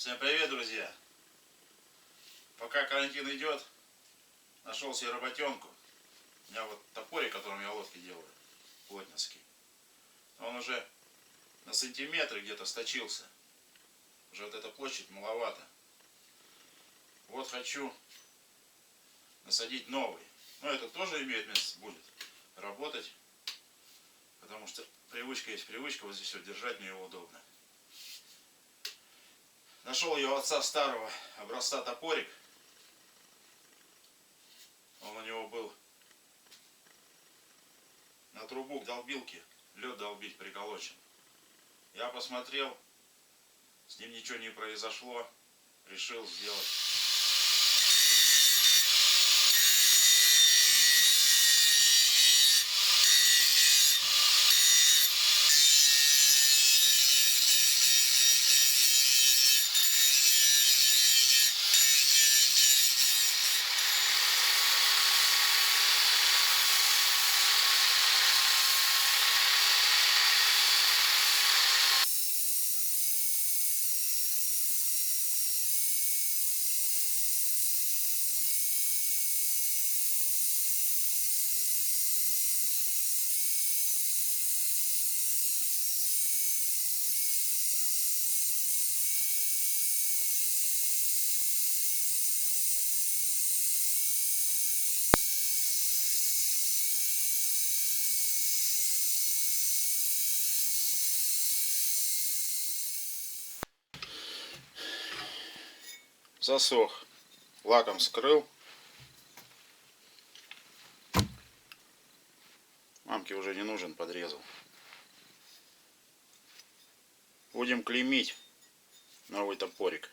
Всем привет, друзья! Пока карантин идет, нашел себе работенку. У меня вот топорик, которым я лодки делаю, плотницкий. Он уже на сантиметры где-то сточился. Уже вот эта площадь маловато. Вот хочу насадить новый. Но это тоже имеет место будет работать. Потому что привычка есть привычка, вот здесь вот держать мне его удобно. Нашел я у отца старого образца топорик. Он у него был на трубу к долбилке, лед долбить приколочен. Я посмотрел, с ним ничего не произошло, решил сделать. Засох. Лаком скрыл. Мамке уже не нужен, подрезал. Будем клеймить новый топорик.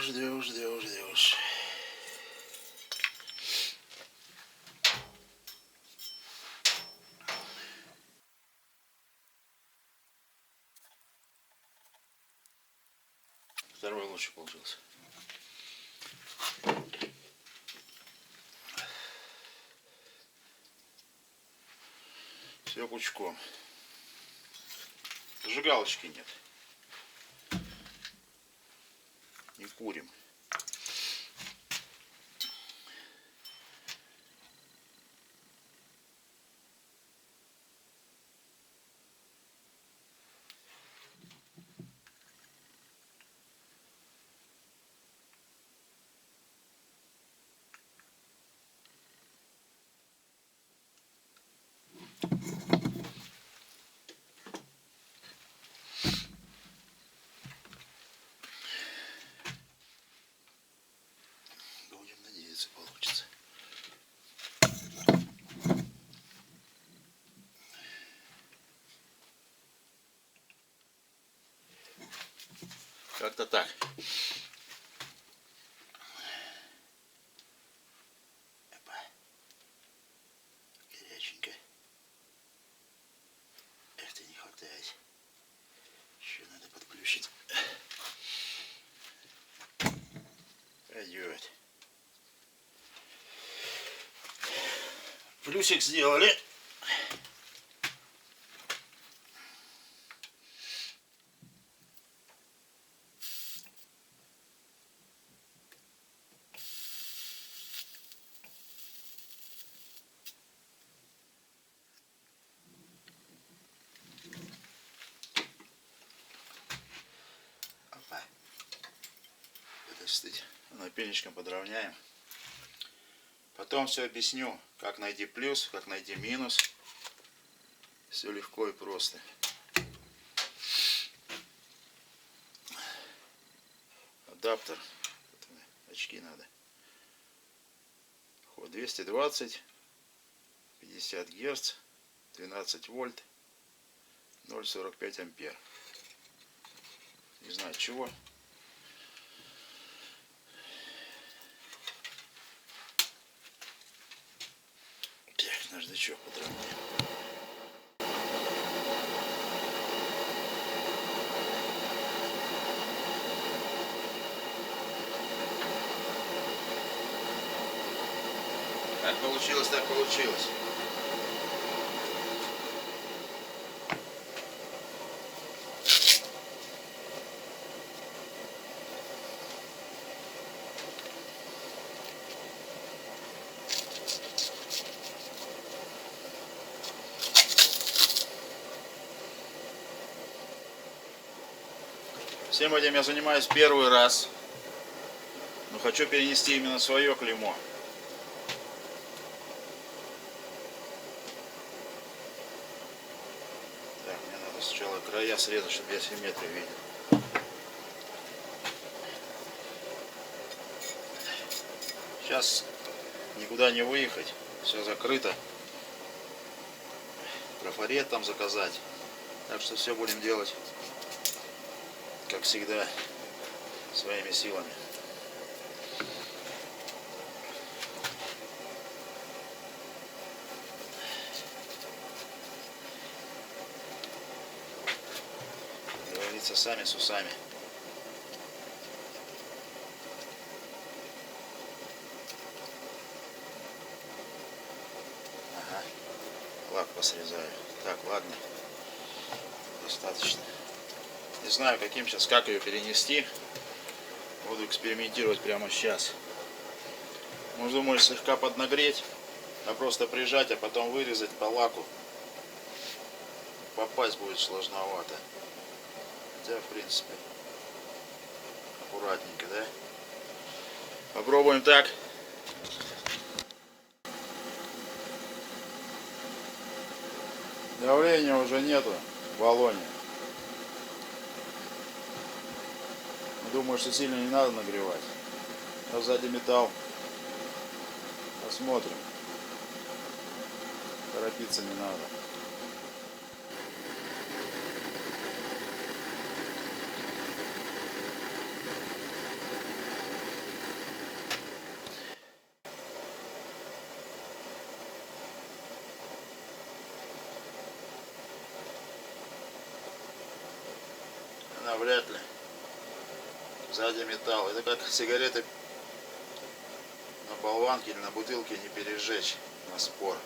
Ждешь. Второй лучше получился. Все пучком. Зажигалочки нет. Не курим. Будем надеяться, получится. Как-то так. Опа. Горяченько. Эх ты, не хватает. Еще надо подключить. Пойдет. Плюсик сделали. Опа. Подостыть. Напильничком подровняем. Потом все объясню, как найти плюс, как найти минус. Все легко и просто. Адаптер. Очки надо. Ход 220, 50 Гц, 12 вольт, 0,45 ампер. Не знаю чего. Так, наждачок подровняем. Как получилось, так получилось. Всем этим я занимаюсь первый раз, но хочу перенести именно свое клеймо. Так, мне надо сначала края срезать, чтобы я симметрию видел. Сейчас никуда не выехать, все закрыто. Трафарет там заказать. Так что все будем делать, как всегда, своими силами. Говорится, сами с усами. Ага, лак посрезаю. Так, ладно, достаточно. Не знаю, каким сейчас, как ее перенести. Буду экспериментировать прямо сейчас. Может, думаю, слегка поднагреть, а просто прижать, а потом вырезать по лаку. Попасть будет сложновато. Хотя, в принципе, аккуратненько, да? Попробуем так. Давления уже нету в баллоне. Думаю, что сильно не надо нагревать. А сзади металл. Посмотрим. Торопиться не надо. Она вряд ли. Сзади металл. Это как сигареты на болванке или на бутылке не пережечь на спор.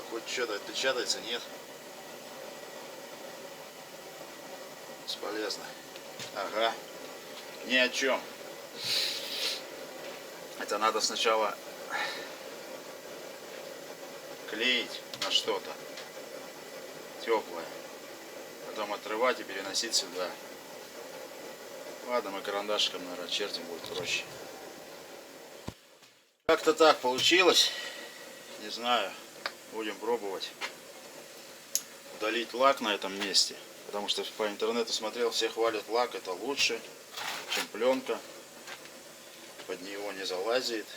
Хоть что-то отпечатается, нет? Бесполезно. Ага. Ни о чем. Это надо сначала клеить на что-то теплое. Потом отрывать и переносить сюда. Ладно, мы карандашиком, наверное, чертим, будет проще. Как-то так получилось. Не знаю. Будем пробовать удалить лак на этом месте. Потому что по интернету смотрел, все хвалят лак. Это лучше, чем пленка. Под него не залазит.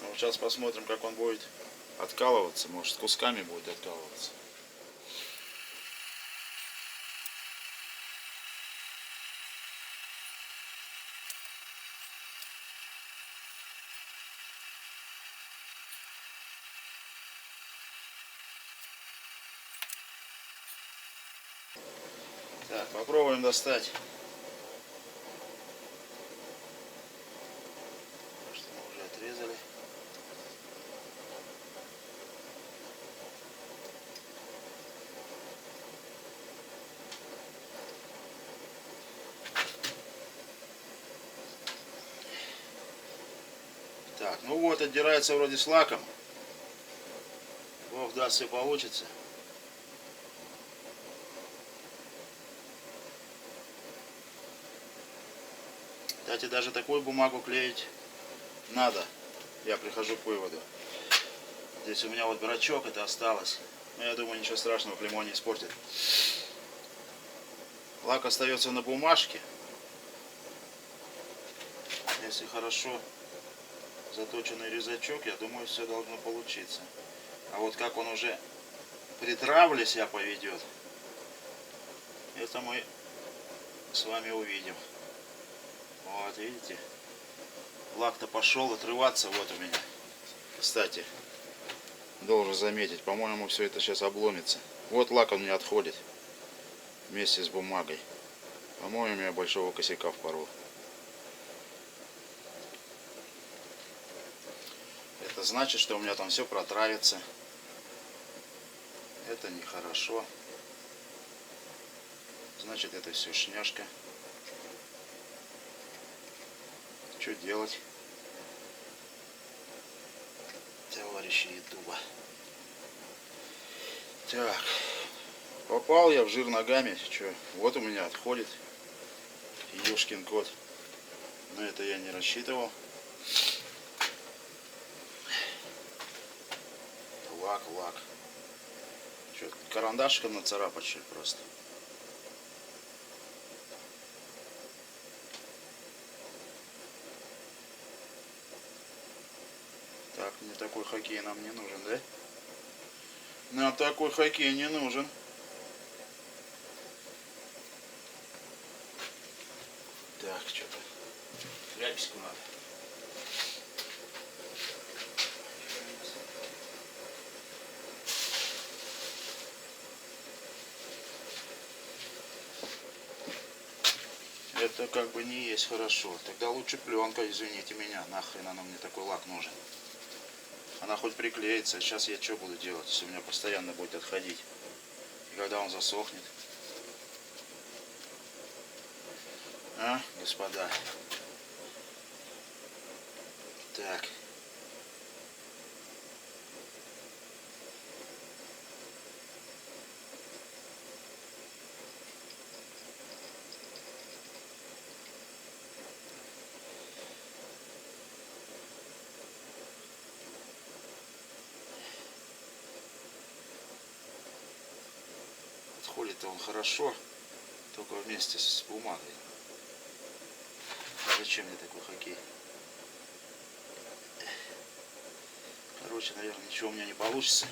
Но вот сейчас посмотрим, как он будет откалываться. Может, кусками будет откалываться. Так, попробуем достать. Что мы уже отрезали. Так, ну вот, отдирается вроде с лаком. Бог даст, все получится. Кстати, даже такую бумагу клеить надо. Я прихожу к выводу. Здесь у меня вот брачок, это осталось. Но я думаю, ничего страшного, клеймо не испортит. Лак остается на бумажке. Если хорошо заточенный резачок, я думаю, все должно получиться. А вот как он уже при травле себя поведет, это мы с вами увидим. Вот, видите? Лак-то пошел отрываться, вот у меня. Кстати, должен заметить, по-моему, все это сейчас обломится. Вот лак он не отходит вместе с бумагой. По-моему, я большого косяка впорол. Это значит, что у меня там все протравится. Это нехорошо. Значит, это все шняшка. Что делать, товарищи ютуба? Так, попал я в жир ногами. Что? Вот у меня отходит. Ёшкин кот. На это я не рассчитывал. Лак. Что, карандашиком нацарапать, что ли, просто? Так, мне такой хоккей нам не нужен, да? Нам такой хоккей не нужен. Так, что-то ляписку надо. Это как бы не есть хорошо. Тогда лучше пленка, извините меня. Нахрен она мне такой лак нужен. Она хоть приклеится. Сейчас я что буду делать, если у меня постоянно будет отходить? И когда он засохнет? А, господа? Так. Отходит он хорошо, только вместе с бумагой. А зачем мне такой хоккей? Короче, наверное, ничего у меня не получится.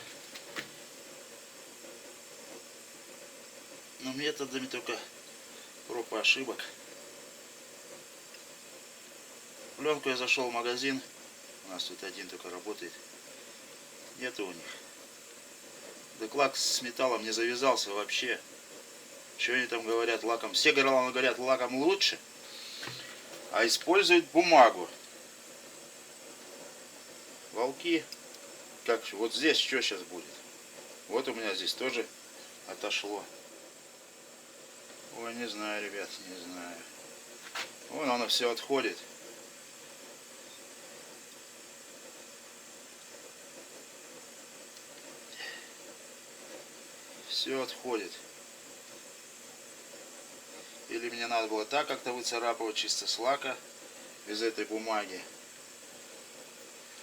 Но методами только проб и ошибок. Пленку я зашел в магазин. У нас тут один только работает. Нету у них. Так лак с металлом не завязался вообще. Что они там говорят, лаком? Все говорят, лаком лучше. А используют бумагу. Волки. Как вот здесь что сейчас будет? Вот у меня здесь тоже отошло. Ой, не знаю, ребят, не знаю. Вон оно все отходит. Все отходит. Или мне надо было так как-то выцарапывать чисто с лака, без этой бумаги.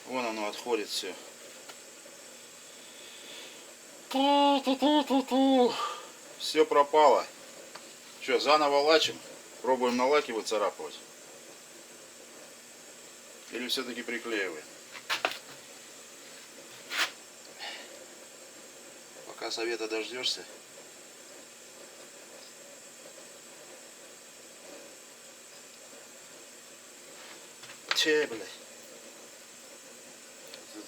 Вон оно отходит все. Все пропало. Что, заново лачим? Пробуем на лаке выцарапывать? Или все-таки приклеиваем? Пока совета дождешься. Че, блядь? Тут...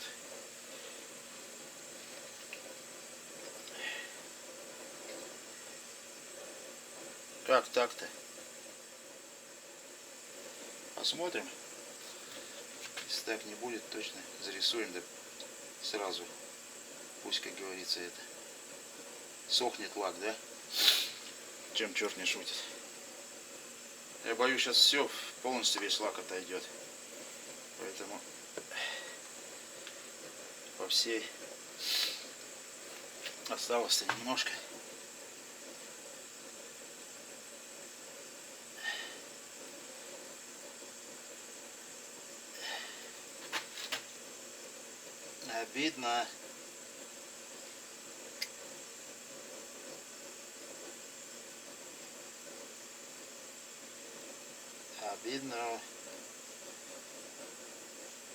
Как так-то? Посмотрим. Если так не будет, точно зарисуем, да сразу. Пусть, как говорится, это сохнет лак, да? Чем черт не шутит. Я боюсь, сейчас все, полностью весь лак отойдет. Поэтому по всей осталось-то немножко. Обидно. Обидно.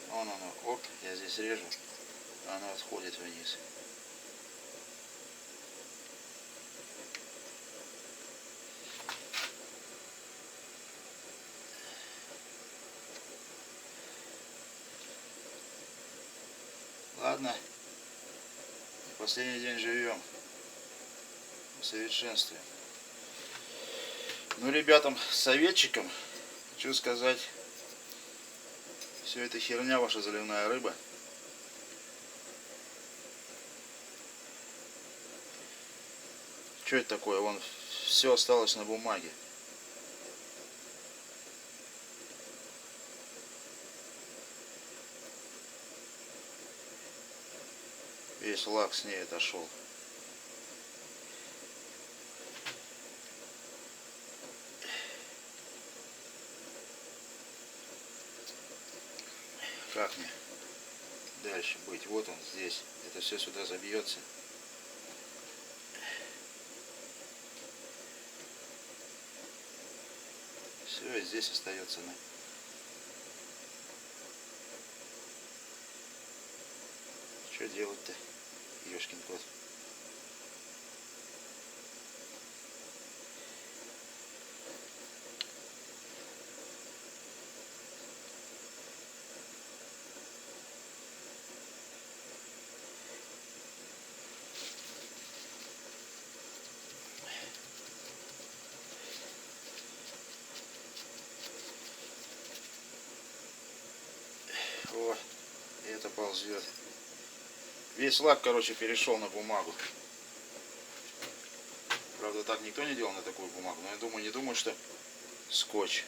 Вон оно, оп, я здесь режу, оно отходит вниз. Ладно, последний день живем, усовершенствуем. Ну, ребятам, советчикам хочу сказать, все это херня, ваша заливная рыба. Что это такое? Вон все осталось на бумаге. Весь лак с ней отошел. Как мне дальше быть? Вот он здесь. Это все сюда забьется. Все, и здесь остается. Что делать-то, ёшкин кот? О, это ползет. Весь лак, короче, перешел на бумагу. Правда, так никто не делал на такую бумагу, но я думаю, не думаю, что скотчем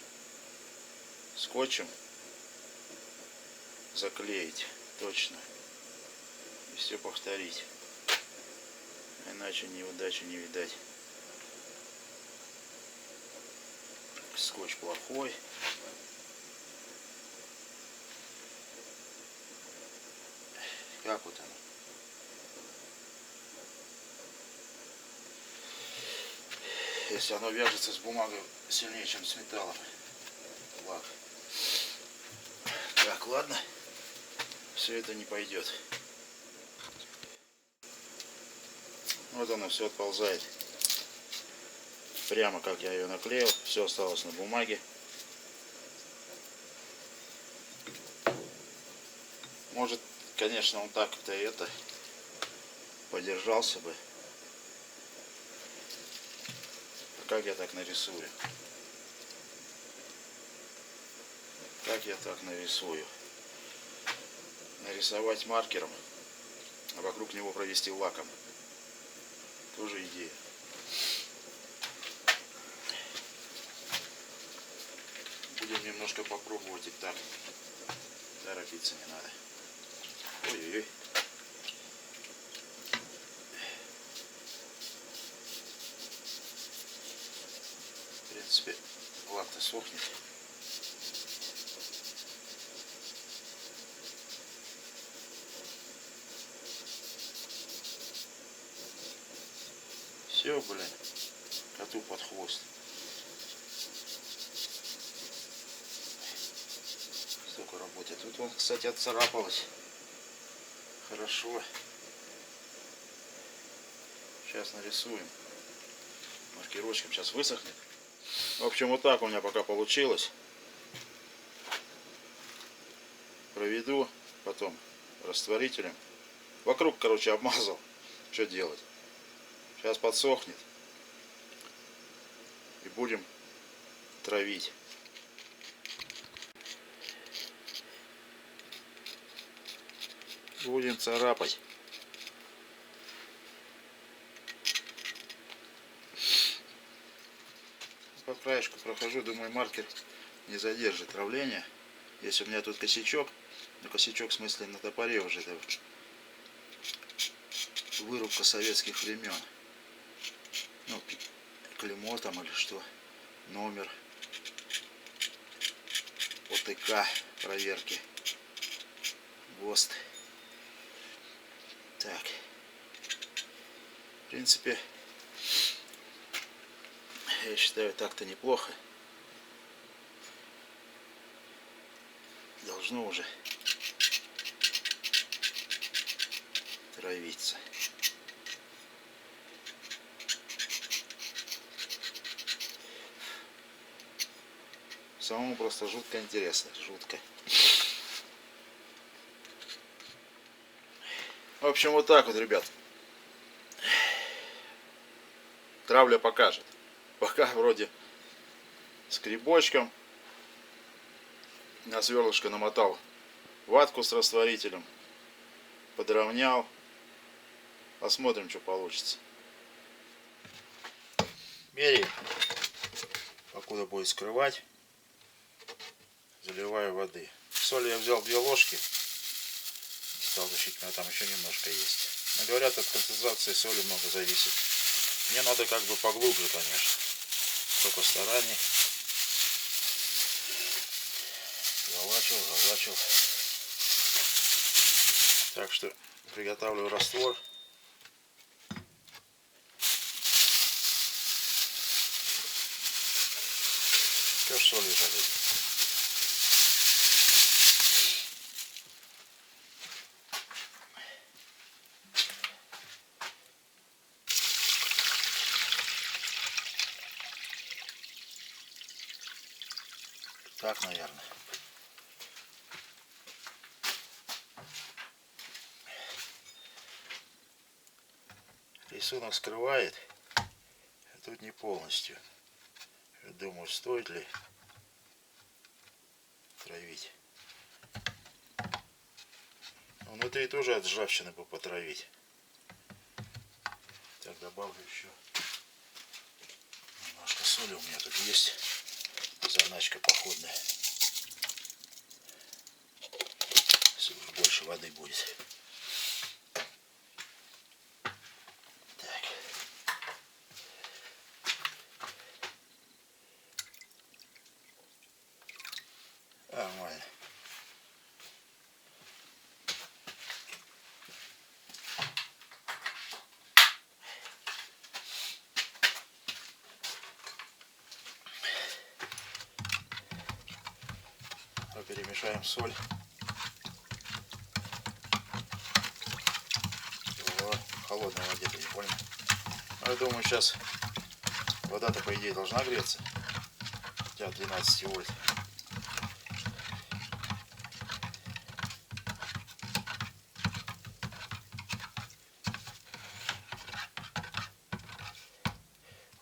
заклеить точно и все повторить, иначе неудачи не видать. Скотч плохой. Как вот оно? Если оно вяжется с бумагой сильнее, чем с металлом. Лак. Так, ладно. Все это не пойдет. Вот оно все отползает. Прямо как я ее наклеил. Все осталось на бумаге. Может, конечно, он так-то это подержался бы. А как я так нарисую? Как я так нарисую? Нарисовать маркером, а вокруг него провести лаком. Тоже идея. Будем немножко попробовать и так. Торопиться не надо. Ой-ой-ой. В принципе, лак-то сохнет. Все, блин, коту под хвост. Столько работает. Тут он, кстати, отцарапалось. Хорошо. Сейчас нарисуем. Маркировочком сейчас высохнет. В общем, вот так у меня пока получилось. Проведу потом растворителем. Вокруг, короче, обмазал. Что делать? Сейчас подсохнет. И будем травить. Будем царапать. По краешку прохожу, думаю, маркер не задержит травление. Если у меня тут косячок, ну косячок в смысле на топоре уже, это вырубка советских времен. Ну, клеймо там или что, номер, ОТК проверки, ГОСТ. Так. В принципе, я считаю, так-то неплохо. Должно уже травиться. Самому просто жутко интересно, жутко. В общем, вот так вот, ребят. Травля покажет. Пока вроде с грибочком. На сверлышко намотал ватку с растворителем. Подровнял. Посмотрим, что получится. Меряем. Покуда будет скрывать. Заливаю воды. Соль я взял 2 ложки. Стал защитить, но там еще немножко есть. Но говорят, от концентрации соли много зависит. Мне надо как бы поглубже, конечно. Сколько стараний. Залачил. Так что приготавливаю раствор. Что ж соли жалеть. Так, наверное. Рисунок скрывает, а тут не полностью. Думаю, стоит ли травить. Внутри тоже от ржавчины бы потравить. Так, добавлю еще немножко соли. У меня тут есть заначка походная. Если уж больше воды будет. Так. Нормально. Перемешаем соль. В холодной воде-то не больно. Но я думаю, сейчас вода-то по идее должна греться. Хотя от 12 вольт.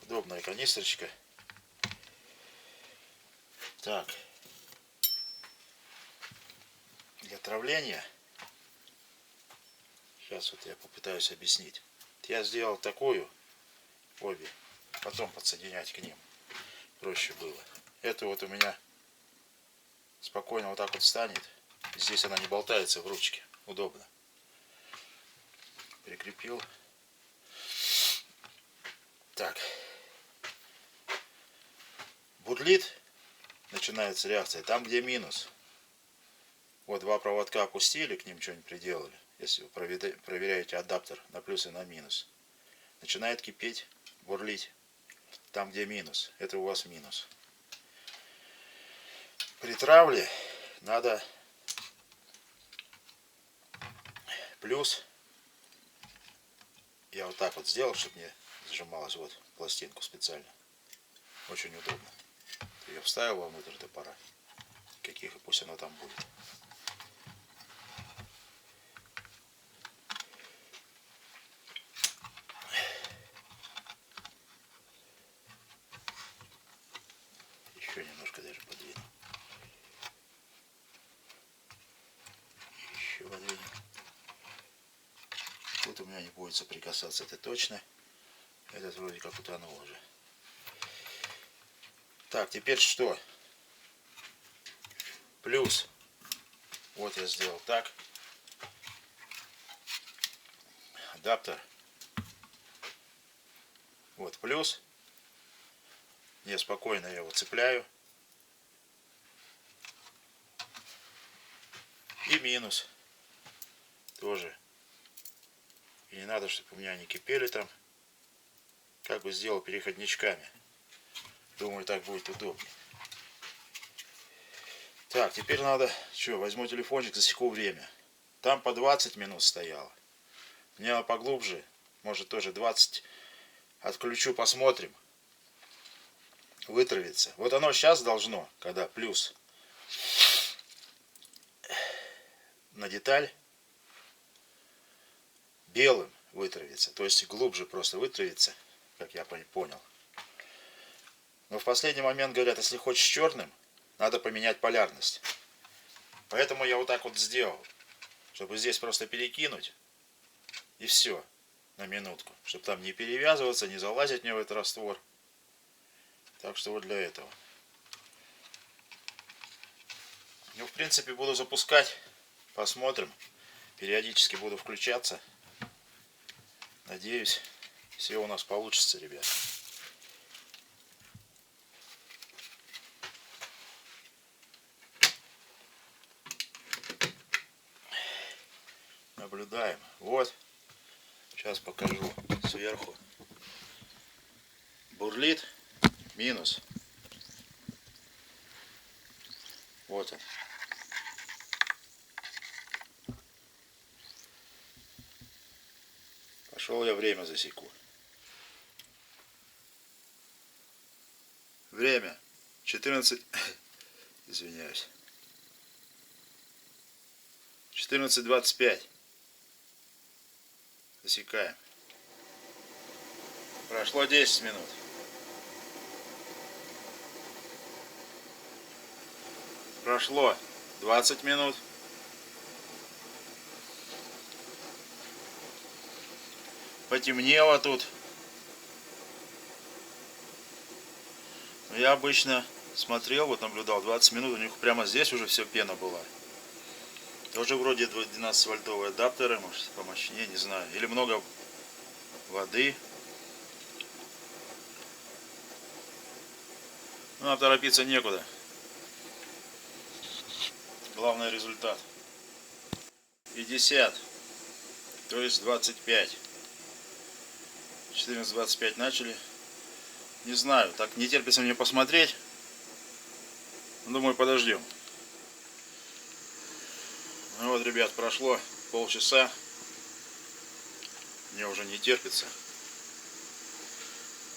Удобная канистрочка. Так. Для травления. Сейчас вот я попытаюсь объяснить. Я сделал такую, обе, потом подсоединять к ним проще было. Это вот у меня спокойно вот так вот станет. Здесь она не болтается в ручке, удобно. Прикрепил. Так. Бурлит, начинается реакция там, где минус. Вот 2 проводка опустили, к ним что-нибудь приделали. Если вы проверяете адаптер на плюс и на минус. Начинает кипеть, бурлить. Там, где минус. Это у вас минус. При травле надо плюс. Я вот так вот сделал, чтобы не зажималась. Вот пластинку специально. Очень удобно. Я вставил вовнутрь топора. Каких и пусть оно там будет. Еще немножко даже подвину. Еще подвину. Тут у меня не будет соприкасаться, это точно. Этот вроде как утонул уже. Так, теперь что? Плюс. Вот я сделал так. Адаптер. Вот плюс. Я спокойно его цепляю. И минус. Тоже И не надо, чтобы у меня они кипели там. Как бы сделал переходничками. Думаю, так будет удобнее. Так, теперь надо... Что, возьму телефончик, засеку время. Там по 20 минут стояло. Мне поглубже. Может тоже 20. Отключу, посмотрим. Вытравится. Вот оно сейчас должно, когда плюс на деталь белым вытравится. То есть глубже просто вытравится, как я понял. Но в последний момент говорят, если хочешь черным, надо поменять полярность. Поэтому я вот так вот сделал. Чтобы здесь просто перекинуть. И все. На минутку. Чтобы там не перевязываться, не залазить мне в этот раствор. Так что вот для этого. Ну, в принципе, буду запускать. Посмотрим. Периодически буду включаться. Надеюсь, все у нас получится, ребят. Наблюдаем. Вот. Сейчас покажу сверху. Бурлит. Минус. Вот он. Пошел я время засеку. Время 14. Извиняюсь. 14:25. Засекаем. Прошло 10 минут. Прошло 20 минут. Потемнело тут. Но я обычно смотрел, вот наблюдал 20 минут, у них прямо здесь уже все пена была. Тоже вроде 12-вольтовые адаптеры, может помощнее, не знаю. Или много воды. Ну, нам торопиться некуда. Главный результат. 50. То есть 25. 14:25 начали. Не знаю, так не терпится мне посмотреть. Думаю, подождем. Ну вот, ребят, прошло полчаса. Мне уже не терпится.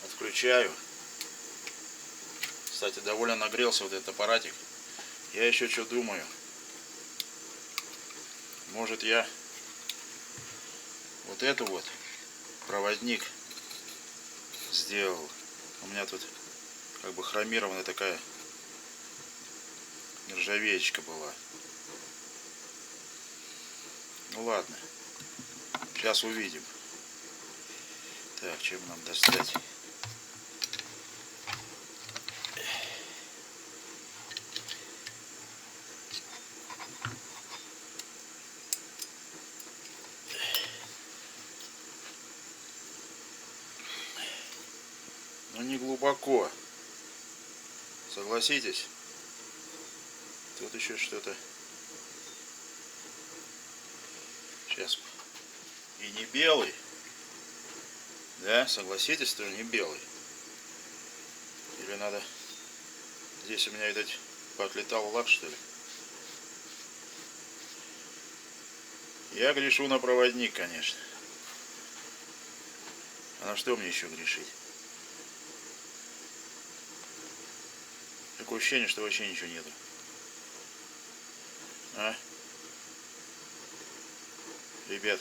Отключаю. Кстати, довольно нагрелся вот этот аппаратик. Я еще что думаю. Может, я вот эту вот проводник сделал. У меня тут как бы хромированная такая нержавеечка была. Ну ладно. Сейчас увидим. Так, чем нам достать? Но не глубоко. Согласитесь? Тут еще что-то. Сейчас. И не белый. Да, согласитесь, что не белый. Или надо... Здесь у меня, видать, поотлетал лак, что ли. Я грешу на проводник, конечно. А на что мне еще грешить? Такое ощущение, что вообще ничего нету. А? Ребят,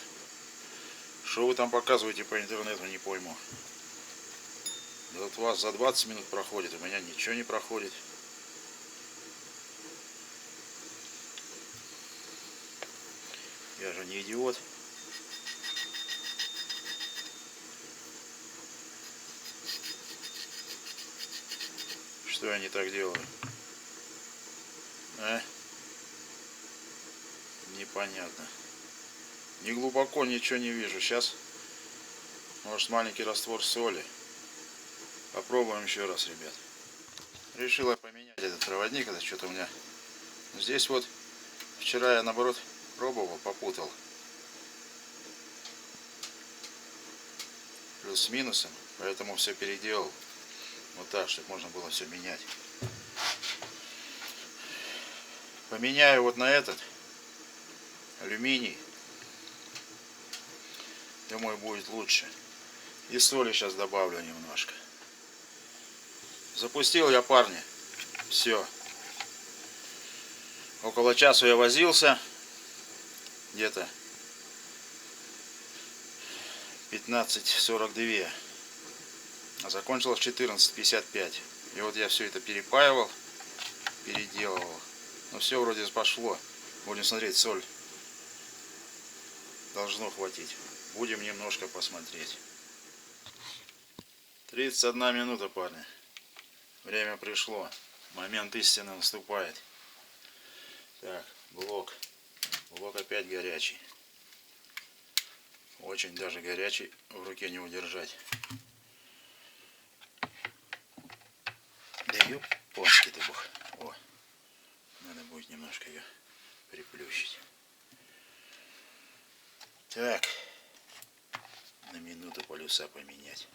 что вы там показываете по интернету, не пойму. Вот у вас за 20 минут проходит, у меня ничего не проходит. Я же не идиот. Что я не так делаю? А? Непонятно. Не глубоко ничего не вижу. Сейчас, может, маленький раствор соли. Попробуем еще раз, ребят. Решила поменять этот проводник. Это что-то у меня здесь вот. Вчера я, наоборот, пробовал, попутал. плюс с минусом, поэтому все переделал вот так, чтобы можно было все менять. Поменяю вот на этот алюминий, думаю, будет лучше. И соли сейчас добавлю немножко. Запустил я, парни. Все. Около часа я возился. Где-то 15:42. А закончилось 14:55. И вот я все это перепаивал, переделывал. Но все вроде пошло. Будем смотреть, соль должно хватить. Будем немножко посмотреть. 31 минута, парни. Время пришло. Момент истины наступает. Так, блок. Блок опять горячий. Очень даже горячий. В руке не удержать. Да ёпонский ты бог. О, надо будет немножко ее приплющить. Так. На минуту полюса поменять.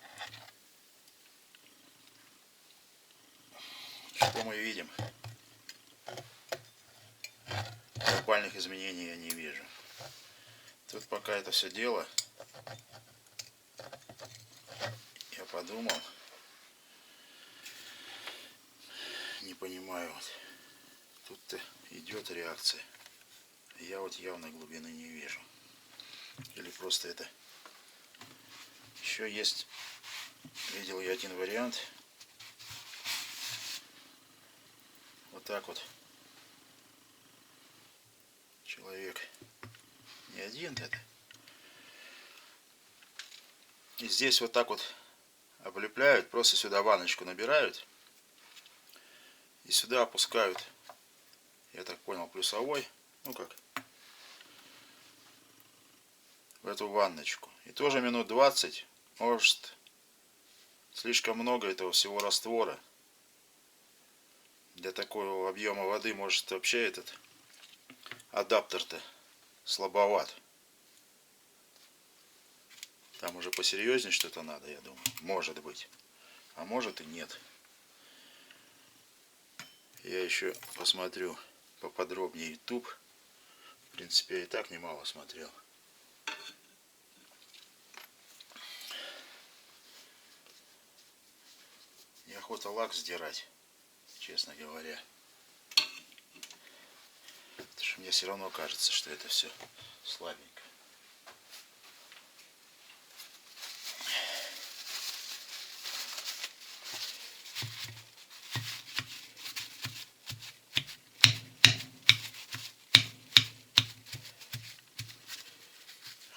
Что мы видим? Глобальных изменений я не вижу. Тут пока это все дело, я подумал, не понимаю, вот, тут-то идет реакция, я вот явной глубины не вижу. Или просто это еще есть, видел я один вариант, вот так вот человек, не один это, и здесь вот так вот облепляют, просто сюда ванночку набирают и сюда опускают, я так понял, плюсовой, ну как, в эту ванночку. И тоже минут 20, может, слишком много этого всего раствора. Для такого объема воды, может, вообще этот адаптер-то слабоват. Там уже посерьезнее что-то надо, я думаю. Может быть. А может и нет. Я еще посмотрю поподробнее YouTube. В принципе, я и так немало смотрел. Неохота лак сдирать, честно говоря. Потому что мне все равно кажется, что это все слабенько.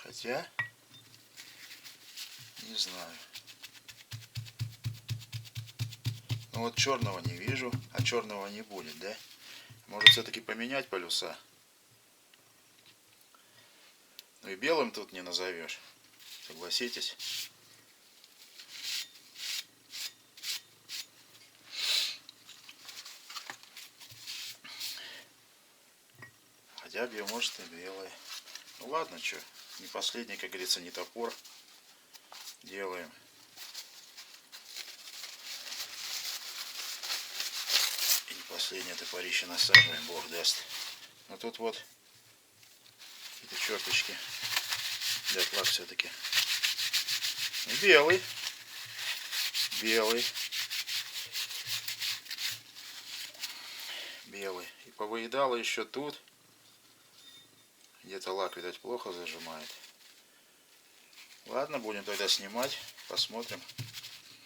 Хотя, не знаю. Ну вот черного не вижу, а черного не будет, да? Может все-таки поменять полюса? Ну и белым тут не назовешь, согласитесь. Хотя био может и белое. Ну ладно, что, не последний, как говорится, не топор. Делаем. И не последнее топорище насаживаем, бог даст. Но тут вот какие-то черточки. Дать лак все-таки. Белый. Белый. Белый. И повыедало еще тут. Где-то лак, видать, плохо зажимает. Ладно, будем тогда снимать. Посмотрим.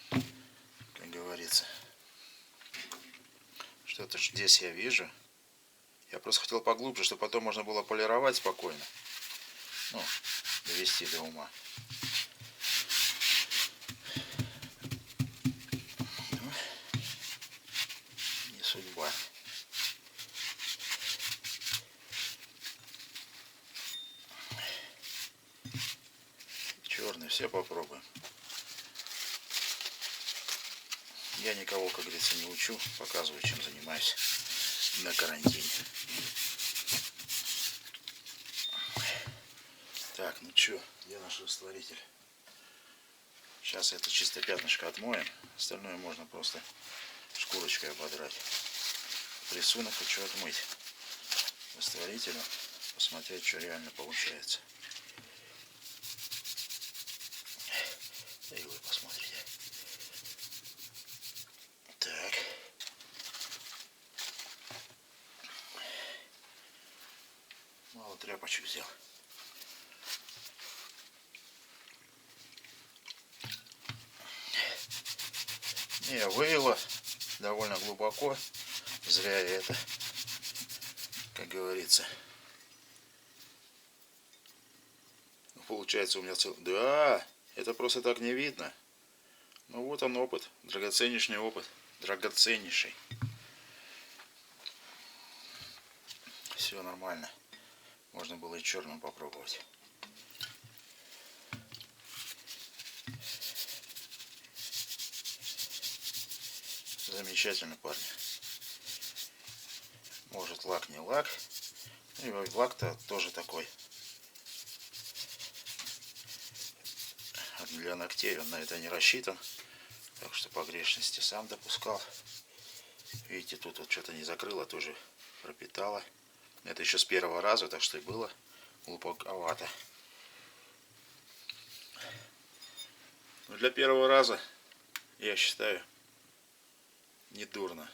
Как говорится. Что-то здесь я вижу. Я просто хотел поглубже, чтобы потом можно было полировать спокойно. Ну, довести до ума. Ну, не судьба. Черный, все попробуем. Я никого, как говорится, не учу, показываю, чем занимаюсь на карантине. Так, ну чё, где наш растворитель? Сейчас это чисто пятнышко отмоем. Остальное можно просто шкурочкой ободрать. Рисунок хочу отмыть растворителем. Посмотреть, что реально получается. И вы посмотрите. Так. Мало тряпочек взял. Не, выяло довольно глубоко. Зря я это, как говорится. Получается у меня целый... Да, это просто так не видно. Ну вот он опыт. Драгоценнейший опыт. Драгоценнейший. Все нормально. Можно было и черным попробовать. Замечательно, парни. Может, лак не лак. И лак-то тоже такой. Для ногтей он на это не рассчитан. Так что погрешности сам допускал. Видите, тут вот что-то не закрыло, тоже пропитало. Это еще с первого раза, так что и было глубоковато. Но для первого раза, я считаю, недурно.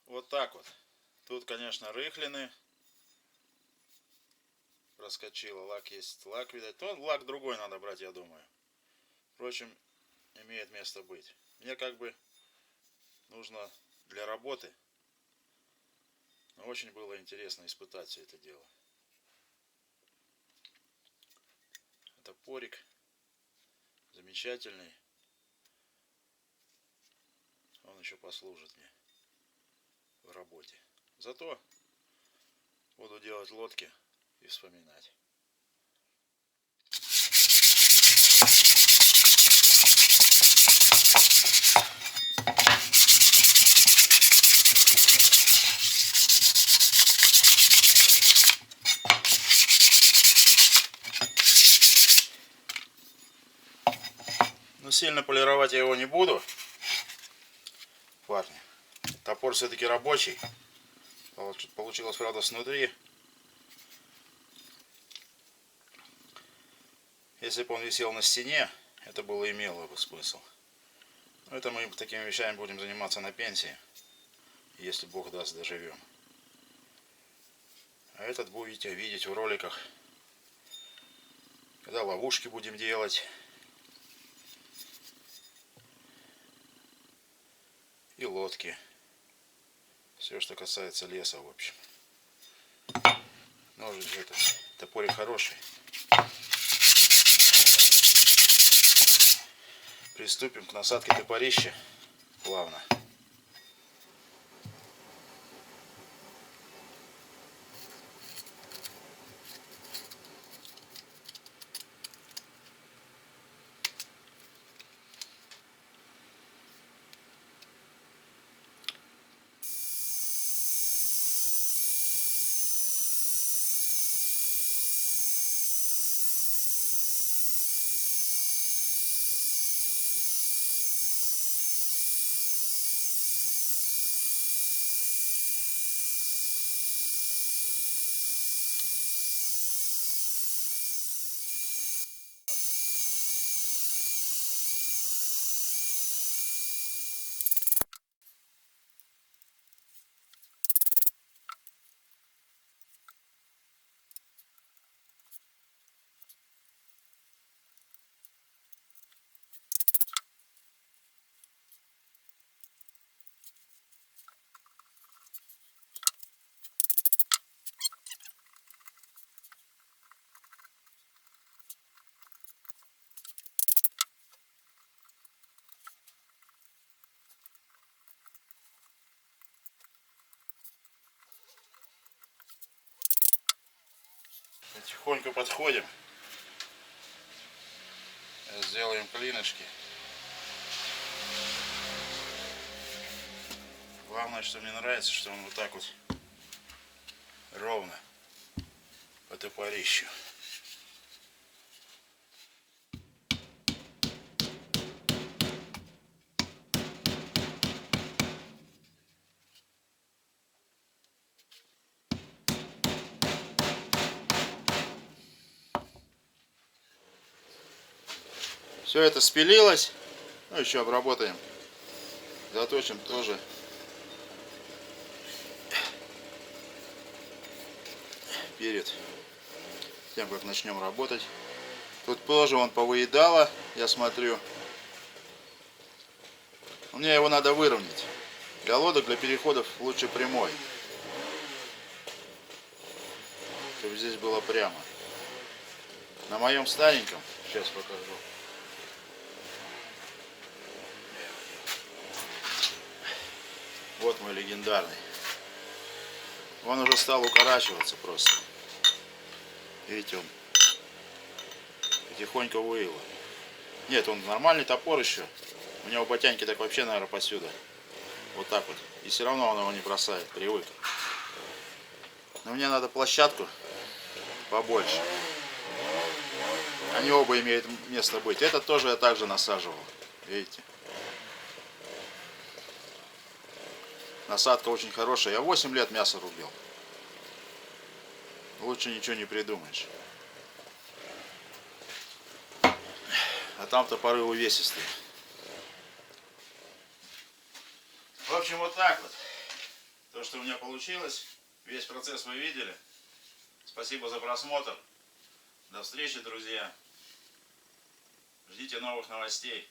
Вот так вот. Тут, конечно, рыхлины. Проскочило. Лак есть. Лак, видать. То лак другой надо брать, я думаю. Впрочем, имеет место быть. Мне как бы нужно для работы. Но очень было интересно испытать все это дело. Топорик замечательный. Он еще послужит мне в работе. Зато буду делать лодки и вспоминать. Но сильно полировать я его не буду, парни. Топор все-таки рабочий. Получилось, правда, снутри. Если бы он висел на стене, это было имело бы смысл. Но это мы такими вещами будем заниматься на пенсии. Если Бог даст, доживем. А этот будете видеть в роликах, когда ловушки будем делать. И лодки. Все, что касается леса, в общем. Ножик этот, топорик хороший. Приступим к насадке топорища плавно. Потихоньку подходим. Сделаем клинышки. Главное, что мне нравится, что он вот так вот ровно по топорищу. Все это спилилось. Ну, еще обработаем. Заточим тоже. Перед тем, как начнем работать. Тут тоже он повыедало, я смотрю. Мне его надо выровнять. Для лодок, для переходов лучше прямой. Чтобы здесь было прямо. На моем стареньком, сейчас покажу. Вот мой легендарный. Он уже стал укорачиваться просто. Видите, он потихоньку выило. Нет, он нормальный топор еще. У него ботянки так вообще, наверное, посюда. Вот так вот. И все равно он его не бросает, привык. Но мне надо площадку побольше. Они оба имеют место быть. Этот тоже я также насаживал. Видите? Насадка очень хорошая. Я 8 лет мясо рубил. Лучше ничего не придумаешь. А там топоры увесистые. В общем, вот так вот. То, что у меня получилось. Весь процесс вы видели. Спасибо за просмотр. До встречи, друзья. Ждите новых новостей.